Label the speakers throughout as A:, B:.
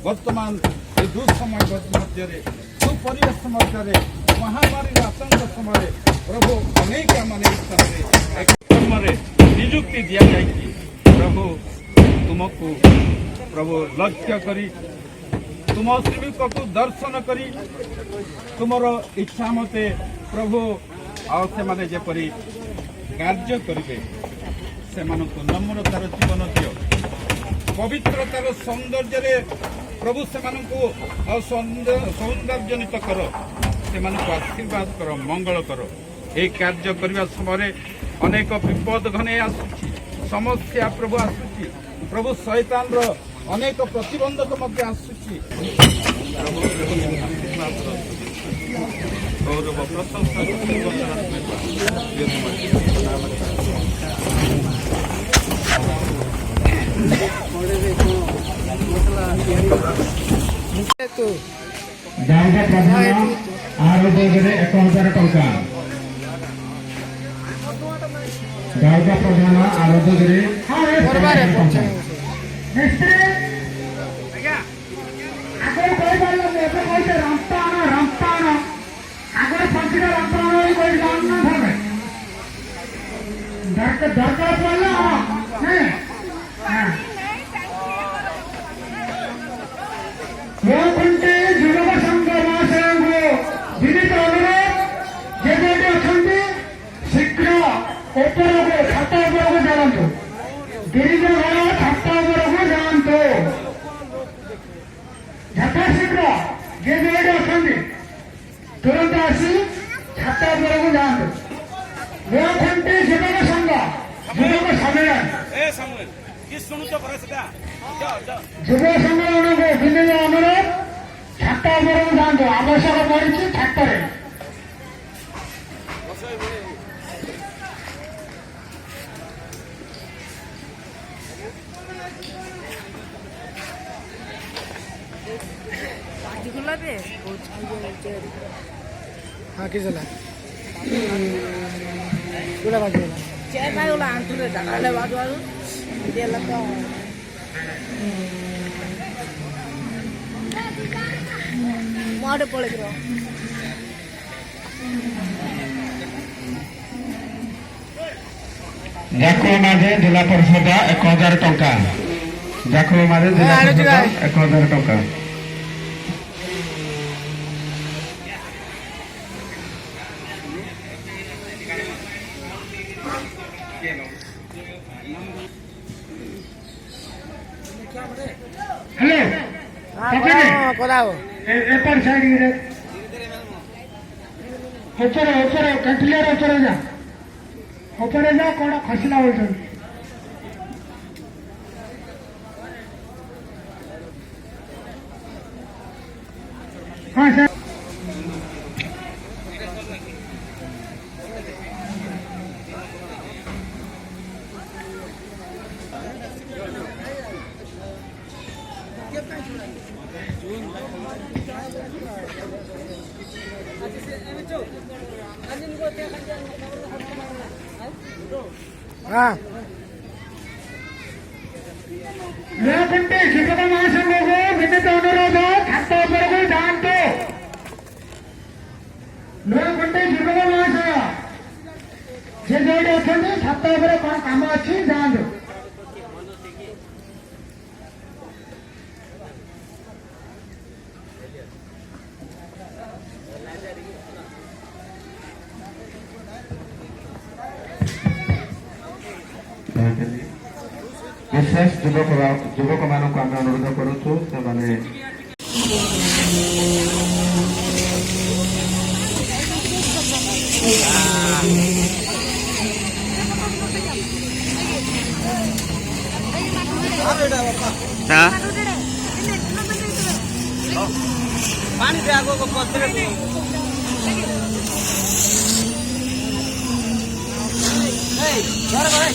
A: वर्तमान दुस्समय मध्य सुपरिवेश मध्य महामारी आतंक समय प्रभु अनेक स्थान निजुक्ति दि जाए प्रभु तुमको प्रभु लक्ष्य करी तुम सेवक को दर्शन करी तुमर इच्छा मते प्रभु आने जेपरी कार्य करेंगे से नम्रतार जीवन दियो पवित्रतार सौंदर्य प्रभु से सौंदर्यनित कर से आशीर्वाद कर मंगल कर ये कार्य करने समय अनेक विपद घने आसुची समस्या प्रभु आसुची प्रभु शैतान अनेक प्रतिबंधक आसुची गौरव प्रशंसा आरोग्य 1000 टंका गाँव प्रधान आरोग्य दरकार पड़े युवक संघ महाशय विनीत अनुरोध जे शीघ्र छाता उपरକୁ जातु गिरीज घर छाता उपरକୁ जातु यथाशीघ्र जे अच्छा तुरंत आसी छाता उपरକୁ जातु नूखंटी युवक संघ युवक सम्मेलन युव सम्मेलन को विनीत अनुरोध छाता उपरକୁ जातु आवश्यक पड़ी छाता हाँ किस पूरा बाजू चेयर ना वाला आंतरे डाले बाजू बाजू ये लगता है मारे पड़े करो जाको माजे जिला परिषद 1000 टंका जाको माजे जिला परिषद 1000 टंका हेलो कोलाओ एपर साइड रे होचरे होचरे कंट्रोलर होचरे जा होचरे जा कोन खसला होचन हां सर हाँ नूखंटी शिक्षक महासंघ को विनीत अनुरोध छाता उपरକୁ जातु नूखंटी शिक्षक महासंघ जे जोड़ी अच्छा छाता उपर कौन काम अच्छी जातु विशेष युवक मानक आम अनुरोध करुचु से हाँ
B: पानी पे आगो को पत्थर को घर भाई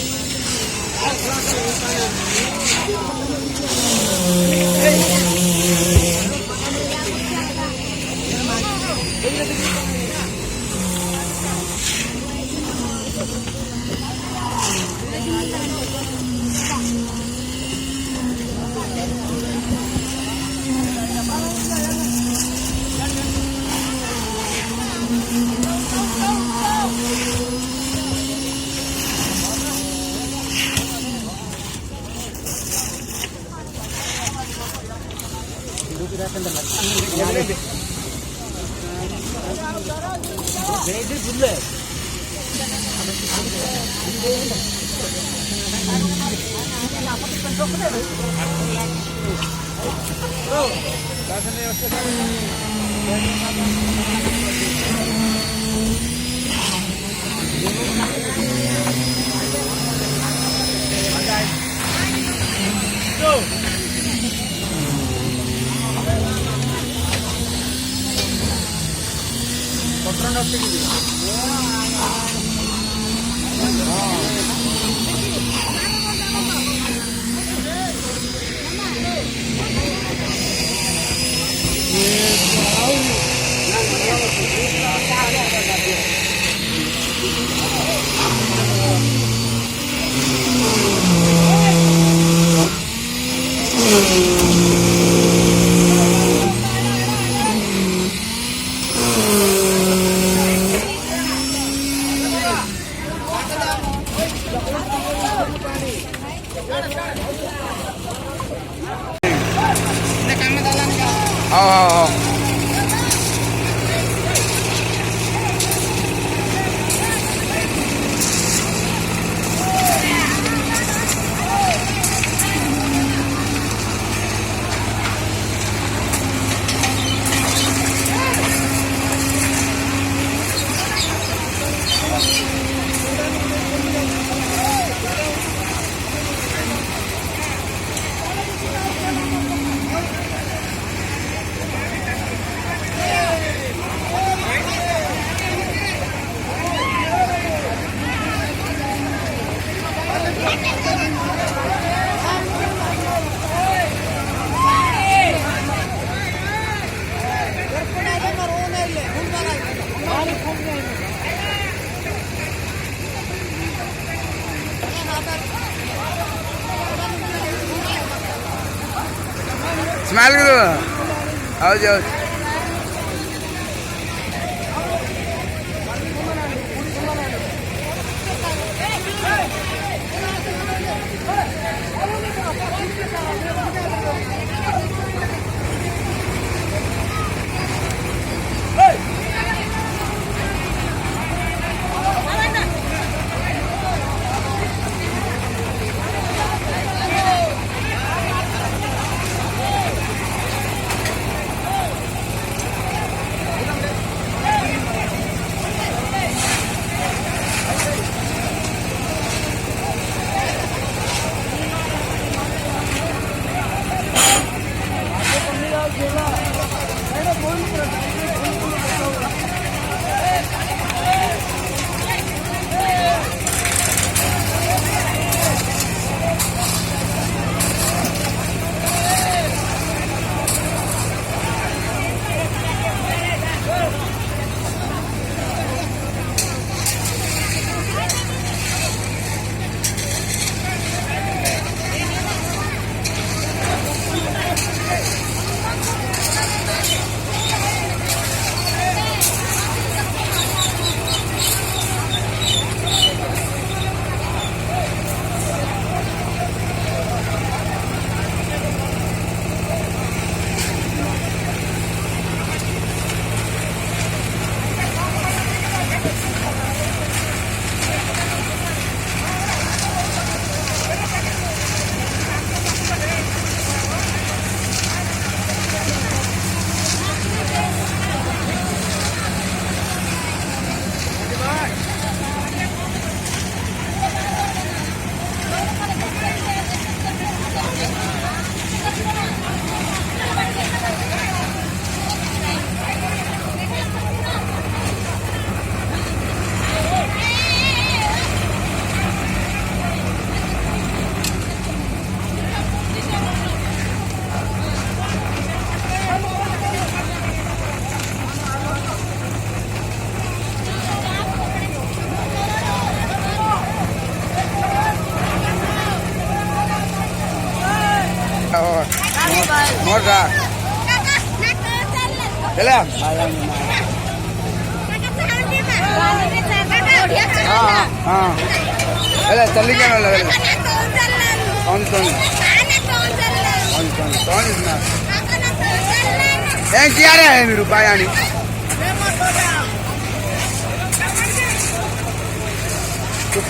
C: स्माइल करो आओ जाओ ನೋಡ್ರಾ ಎಲ್ಲ ಹಾಂ ಎಲ್ಲ ಚಲ್ಲಿಗೆ ತೊಗೊಂಡು ఏం చేయాలి మీరు బాయాని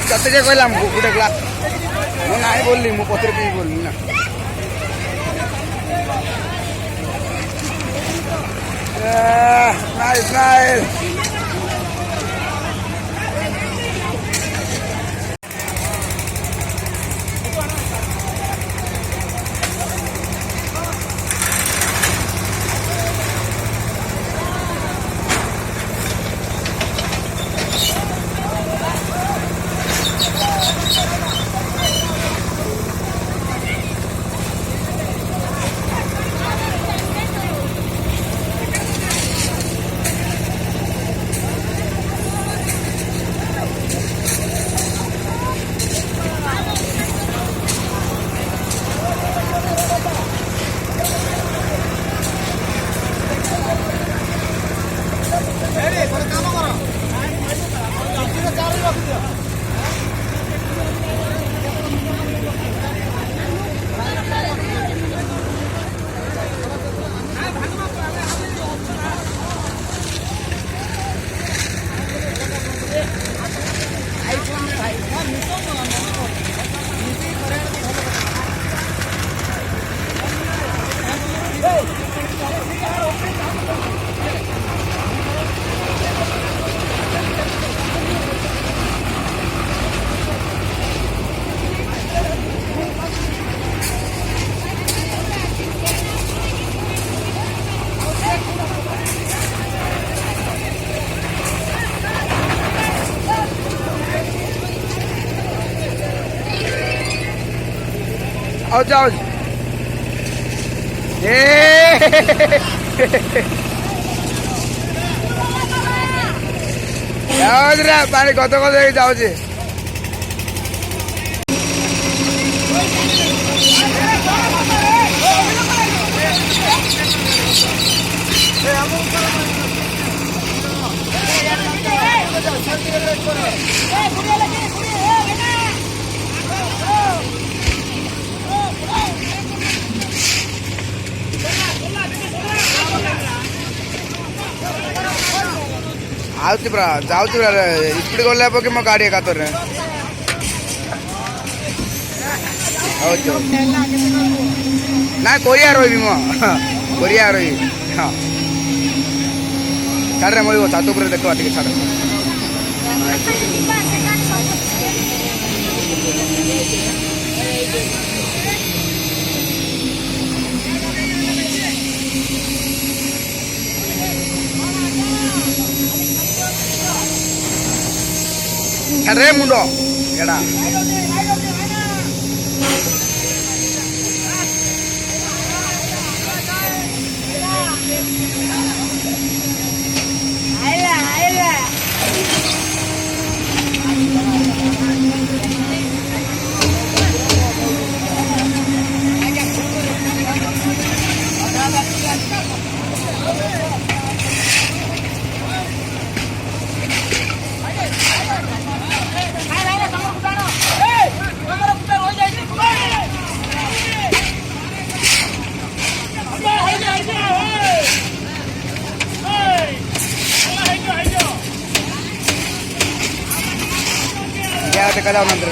C: कत्ते कहला कुटे गला मैं ना बोलली मु पत्र पे बोलली ना नाइस नाइस आओ जाओ ଯାଉଛିରେ ପାଣି ଗଦ ଗଦ ହେଇକି ଯାଉଛି आउती पुरा जाऊती पुरा स्पीड गला कि मो गाड़ी एकातर ना कोरिया रही मो कोरिया रही हाँ छाड़ रे मिल छात उपर देख टे छाड़ छाड़े मुंड एड़ा कदा नंतर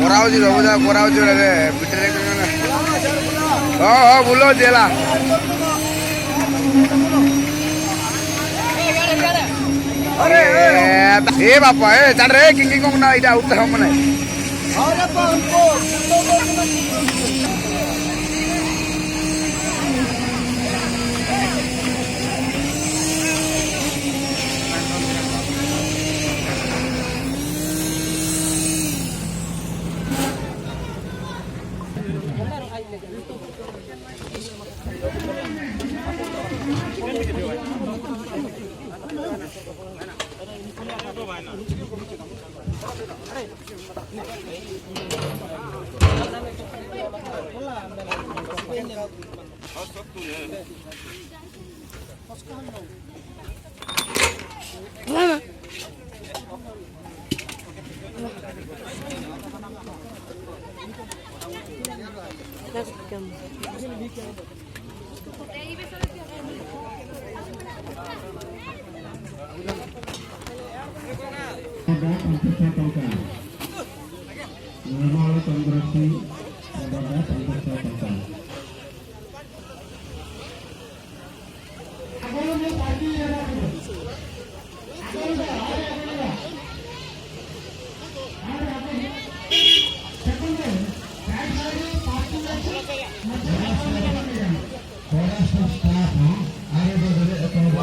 C: କରାଉଛି ସବୁଜା କରାଉଛି ପିଠରେ ହଁ ହଁ ବୁଲଉଛି ହେଲା ए बापा ए चढ़ रे किंग को ना इटा उतर हम ना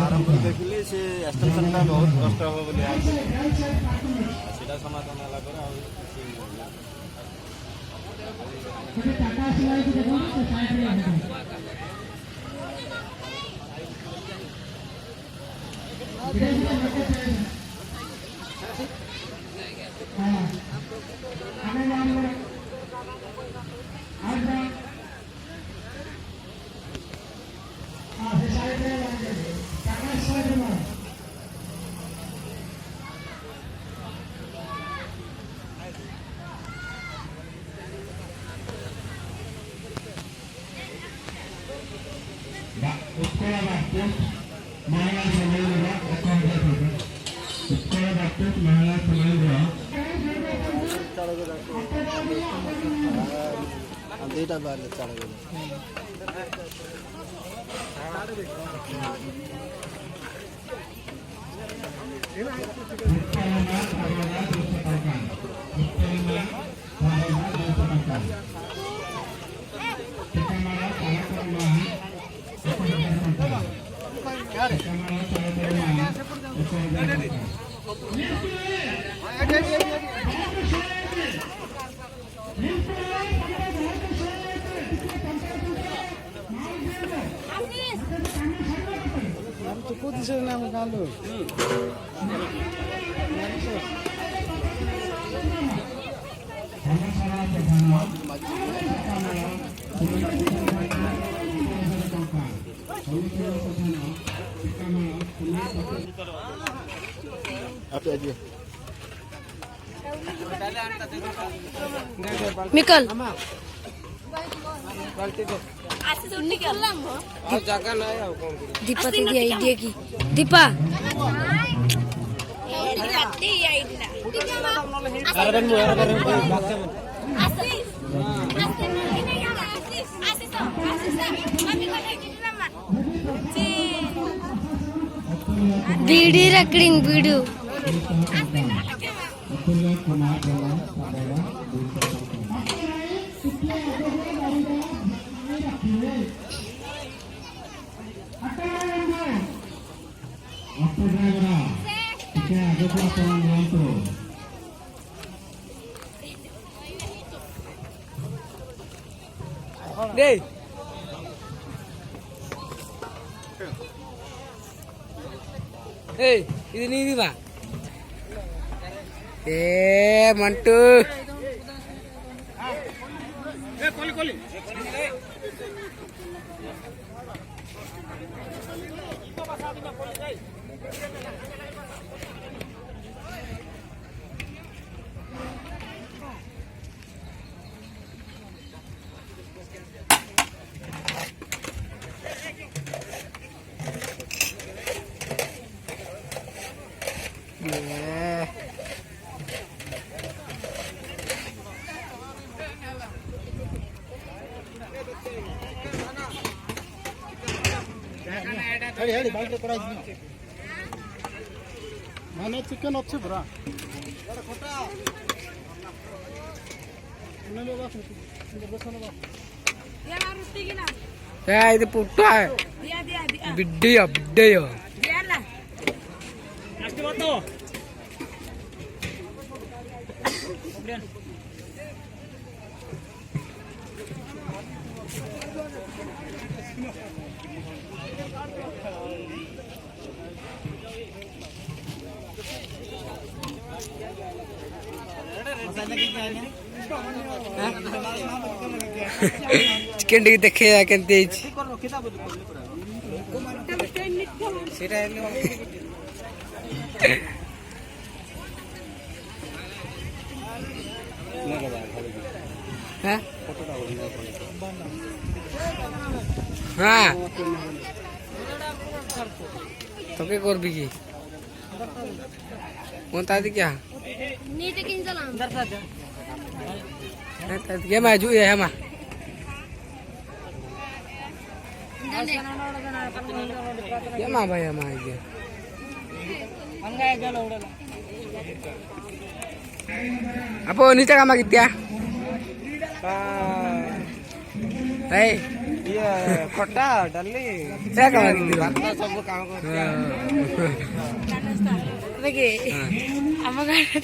B: अरे उनको
D: देखिले से स्टेशन का बहुत कष्ट हो बोले सीधा समाधान होला पर
B: बार चढ़ गए कति छ नाम कालो
E: मिकल
B: जगह नहीं है कौन
E: दीपा दीदी आइडिया की दीपा बीड़ी रखिंग बीड़ू
B: ఇది నీదివా మంటూ ମାନେ ଚିକେନ ଅଛି ପୁରା ఇది పుట్ట బిడ్డయో బిడ్డయో ଚିକେନ ଟିକେ ଦେଖେଇବା କେମିତି ହେଇଛି হ্যাঁ তোকে করবি কি কোন তাদি क्या
E: नीचे किन चला
B: ये मैं जो ये है मैं ये मां भाई मां ये apa नीचे का मागित क्या hey
C: ଇଏ ଖଟା ଡାଲି
B: क्या का मागित
C: ସବୁ କାମ କରୁଛି
E: देखिए ଆମ ଗାଁରେ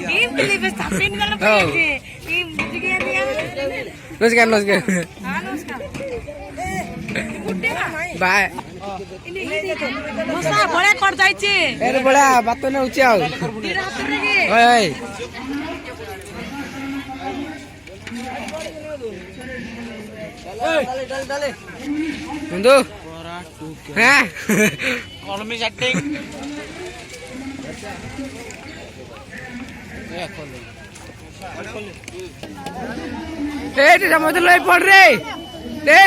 E: ଏଇ ପିଲି ବସ୍ ତାପିନ ଗଲା ପଇଛି ଏଇ ବୁଝିକି ଦିଆ
B: नमस्कार नमस्कार
E: हां नमस्कार गुड्डे ना
B: बाय
E: मसा बळे कर जायचे
B: अरे बड़ा बात ने ऊंचे आओ
E: तीरा हाथ रे के
B: ओए
C: ଡାଲି
B: बंधु हां
C: କଲମି ଚାଟିଂ
B: ए तेरा मतलब लई पड़ रे ए